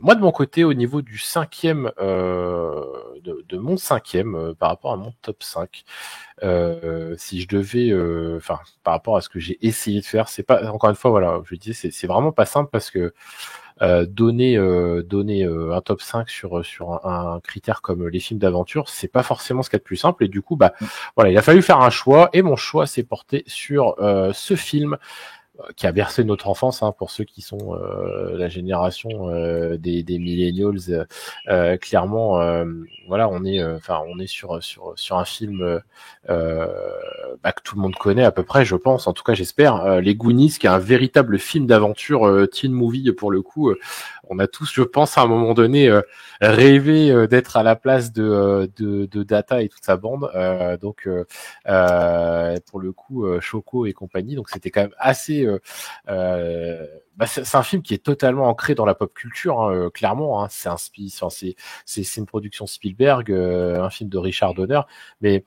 moi de mon côté, au niveau du cinquième, de mon cinquième, par rapport à mon top 5, si je devais, enfin, par rapport à ce que j'ai essayé de faire, c'est pas, encore une fois, voilà, je disais, c'est vraiment pas simple parce que donner un top 5 sur un critère comme les films d'aventure, c'est pas forcément ce qu'il y a de plus simple. Et du coup, bah voilà, il a fallu faire un choix, et mon choix s'est porté sur ce film qui a bercé notre enfance, hein, pour ceux qui sont la génération des millennials. Clairement, voilà, on est sur un film que tout le monde connaît à peu près, je pense, en tout cas j'espère, les Goonies, qui est un véritable film d'aventure, teen movie pour le coup. On a tous, je pense, à un moment donné rêvé d'être à la place de Data et toute sa bande. Donc pour le coup, Choco et compagnie. Donc c'était quand même assez. C'est un film qui est totalement ancré dans la pop culture, hein, clairement. Hein, c'est une production Spielberg, un film de Richard Donner, mais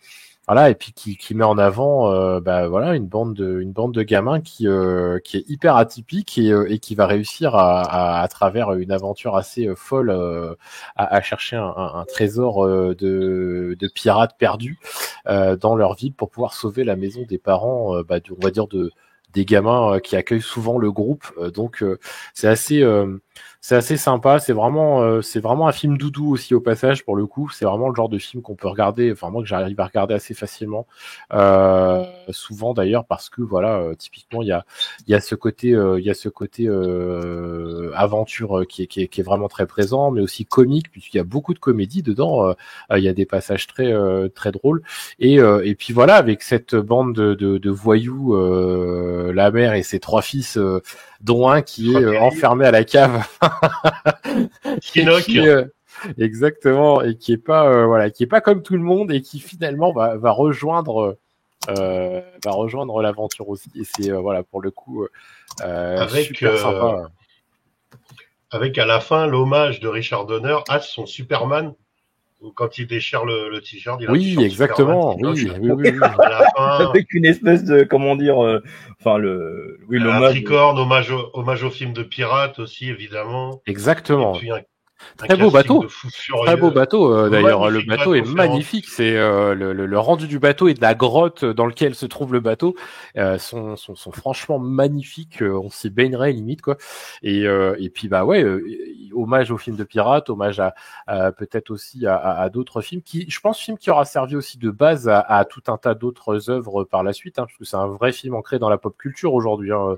voilà, et puis qui met en avant voilà, une bande de gamins qui est hyper atypique, et qui va réussir à travers une aventure assez folle à chercher un trésor de pirates perdus dans leur ville pour pouvoir sauver la maison des parents, on va dire des gamins qui accueillent souvent le groupe. Donc c'est assez sympa. C'est vraiment un film doudou aussi au passage, pour le coup. C'est vraiment le genre de film qu'on peut regarder, enfin moi que j'arrive à regarder assez facilement, souvent d'ailleurs, parce que voilà, typiquement il y a ce côté aventure qui est vraiment très présent, mais aussi comique, puisqu'il y a beaucoup de comédie dedans. Il y a des passages très drôles, et puis voilà, avec cette bande de voyous, la mère et ses trois fils, dont un qui est enfermé à la cave. Exactement, et qui est pas voilà, qui est pas comme tout le monde, et qui finalement va rejoindre l'aventure aussi. Et c'est voilà, pour le coup super sympa. Avec à la fin l'hommage de Richard Donner à son Superman. Quand il déchire le t-shirt, il a un Oui, t-shirt exactement. Superman, Oui. À la fin, avec une espèce de, comment dire, un tricorne, hommage au film de pirate aussi, évidemment. Exactement. Et puis très beau bateau. Très beau bateau, d'ailleurs. Le bateau est bateau, magnifique. C'est le rendu du bateau et de la grotte dans lequel se trouve le bateau sont franchement magnifiques. On s'y baignerait limite, quoi. Et puis bah ouais, hommage au film de pirates, hommage à peut-être aussi à d'autres films qui aura servi aussi de base à tout un tas d'autres œuvres par la suite, hein, parce que c'est un vrai film ancré dans la pop culture aujourd'hui. Hein.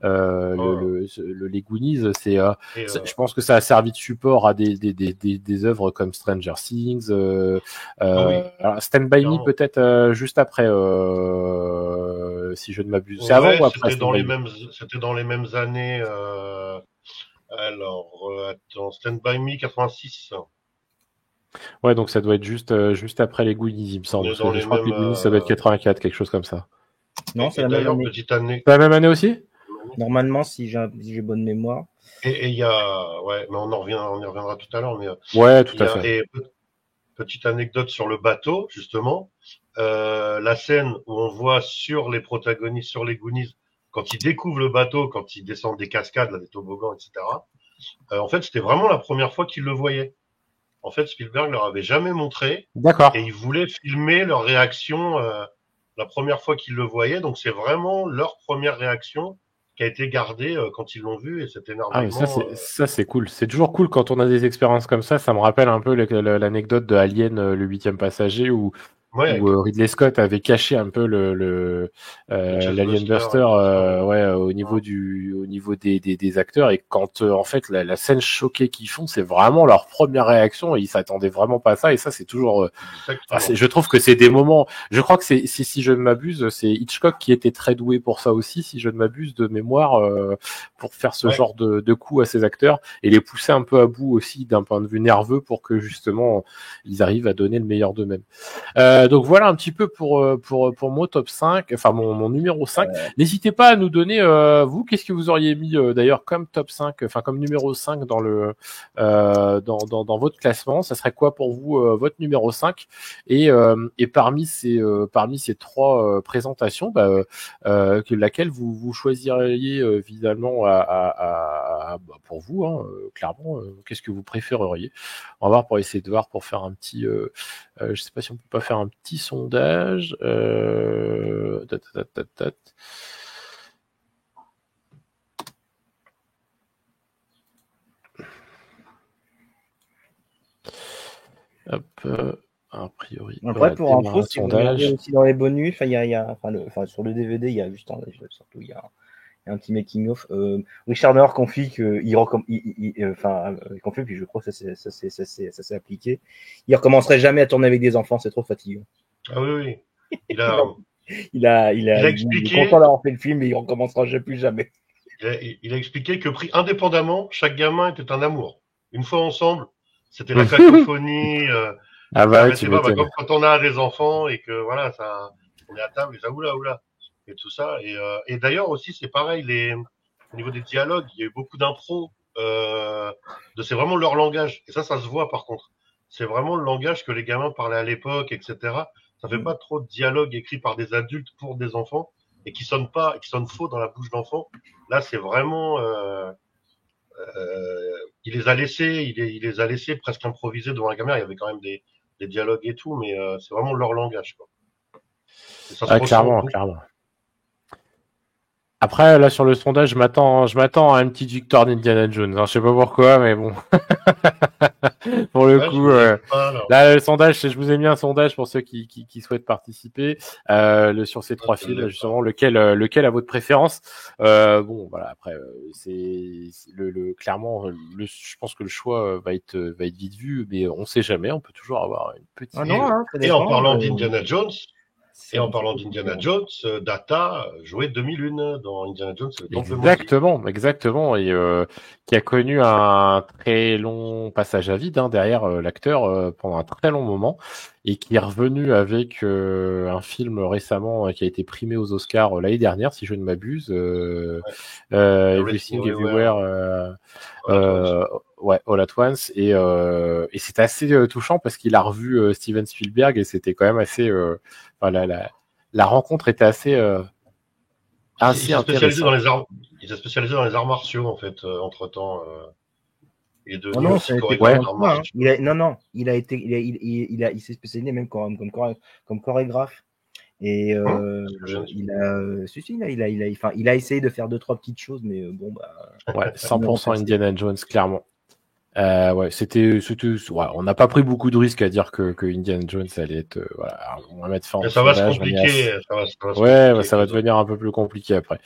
Les Goonies, je pense que ça a servi de support à des œuvres comme Stranger Things, alors Stand By Me peut-être juste après, si je ne m'abuse. C'est avant ou après? C'était dans les mêmes années. Attends, Stand By Me 86. Ouais, donc ça doit être juste après les Goonies, il me semble. Parce que je crois que les Goonies, ça doit être 84, quelque chose comme ça. Non, c'est la même année. Petite année. C'est la même année aussi? Normalement, si j'ai bonne mémoire. Et il y a, ouais, mais on y reviendra tout à l'heure, mais ouais, tout à fait. Et petite anecdote sur le bateau, justement, la scène où on voit sur les protagonistes, sur les Goonies, quand ils découvrent le bateau, quand ils descendent des cascades, là, des toboggans, etc. En fait, c'était vraiment la première fois qu'ils le voyaient. En fait, Spielberg leur avait jamais montré. D'accord. Et ils voulaient filmer leur réaction la première fois qu'ils le voyaient. Donc, c'est vraiment leur première réaction qui a été gardée quand ils l'ont vu, et cet émerveillement. Ça c'est cool. C'est toujours cool quand on a des expériences comme ça. Ça me rappelle un peu l'anecdote de Alien, le 8e passager, où Ridley Scott avait caché un peu l'Alien Buster, au niveau des acteurs, et quand en fait la scène choquée qu'ils font, c'est vraiment leur première réaction, et ils s'attendaient vraiment pas à ça, et ça c'est toujours je trouve que c'est des moments, je crois que si je ne m'abuse, c'est Hitchcock qui était très doué pour ça aussi, si je ne m'abuse de mémoire, pour faire ce genre de coups à ses acteurs et les pousser un peu à bout aussi d'un point de vue nerveux, pour que justement ils arrivent à donner le meilleur d'eux-mêmes. Donc voilà un petit peu pour mon top 5, enfin mon numéro 5. N'hésitez pas à nous donner vous qu'est-ce que vous auriez mis d'ailleurs comme top 5, enfin comme numéro 5 dans le dans votre classement. Ça serait quoi pour vous votre numéro 5 et parmi ces 3 présentations, laquelle vous choisiriez évidemment pour vous, hein, clairement, qu'est-ce que vous préféreriez? On va voir pour essayer de voir pour faire un petit je sais pas si on peut pas faire un petit sondage. Hop, a priori. Après, pour info, si vous regardez sondage. aussi dans les bonus, il y a sur le DVD, il y a juste surtout il y a un petit making of. Richard Donner confie qu'il confie, puis je crois que ça s'est appliqué. Il recommencerait jamais à tourner avec des enfants, c'est trop fatigant. Ah oui. Il a expliqué. Il est content d'avoir fait le film, mais il recommencera plus jamais. Il a expliqué que pris indépendamment, chaque gamin était un amour. Une fois ensemble, c'était la cacophonie. C'est pas comme quand on a des enfants et que voilà, ça, on est à table et ça oula et tout ça. Et d'ailleurs aussi, c'est pareil, au niveau des dialogues, il y a eu beaucoup d'impro. C'est vraiment leur langage. Et ça se voit par contre. C'est vraiment le langage que les gamins parlaient à l'époque, etc. Ça fait pas trop de dialogue écrit par des adultes pour des enfants et qui sonne faux dans la bouche d'enfants. Là, c'est vraiment, il les a laissés presque improviser devant la caméra. Il y avait quand même des dialogues et tout, mais c'est vraiment leur langage, quoi. Et ça se clairement. Après, là, sur le sondage, je m'attends à une petite victoire d'Indiana Jones. Je sais pas pourquoi, mais bon. Pour le coup, là, le sondage, je vous ai mis un sondage pour ceux qui souhaitent participer, sur ces 3 films, justement, lequel a votre préférence. Bon, voilà, après, clairement, je pense que le choix va être vite vu, mais on sait jamais, on peut toujours avoir une petite. Et en parlant d'Indiana Jones, Data jouait 2001 dans Indiana Jones. Exactement, et qui a connu un très long passage à vide derrière l'acteur pendant un très long moment, et qui est revenu avec un film récemment qui a été primé aux Oscars l'année dernière, si je ne m'abuse, Everything Everywhere. All at Once, et c'était assez touchant parce qu'il a revu Steven Spielberg et c'était quand même assez la rencontre était assez intéressante. Il s'est spécialisé dans les arts martiaux en fait entre temps. Il s'est spécialisé même comme chorégraphe. Et il a essayé de faire 2-3 petites choses, mais bon 100% Indiana Jones, clairement. On n'a pas pris beaucoup de risques à dire que Indiana Jones allait être, on va mettre fin. Ça va se compliquer. Ça va devenir un peu plus compliqué après.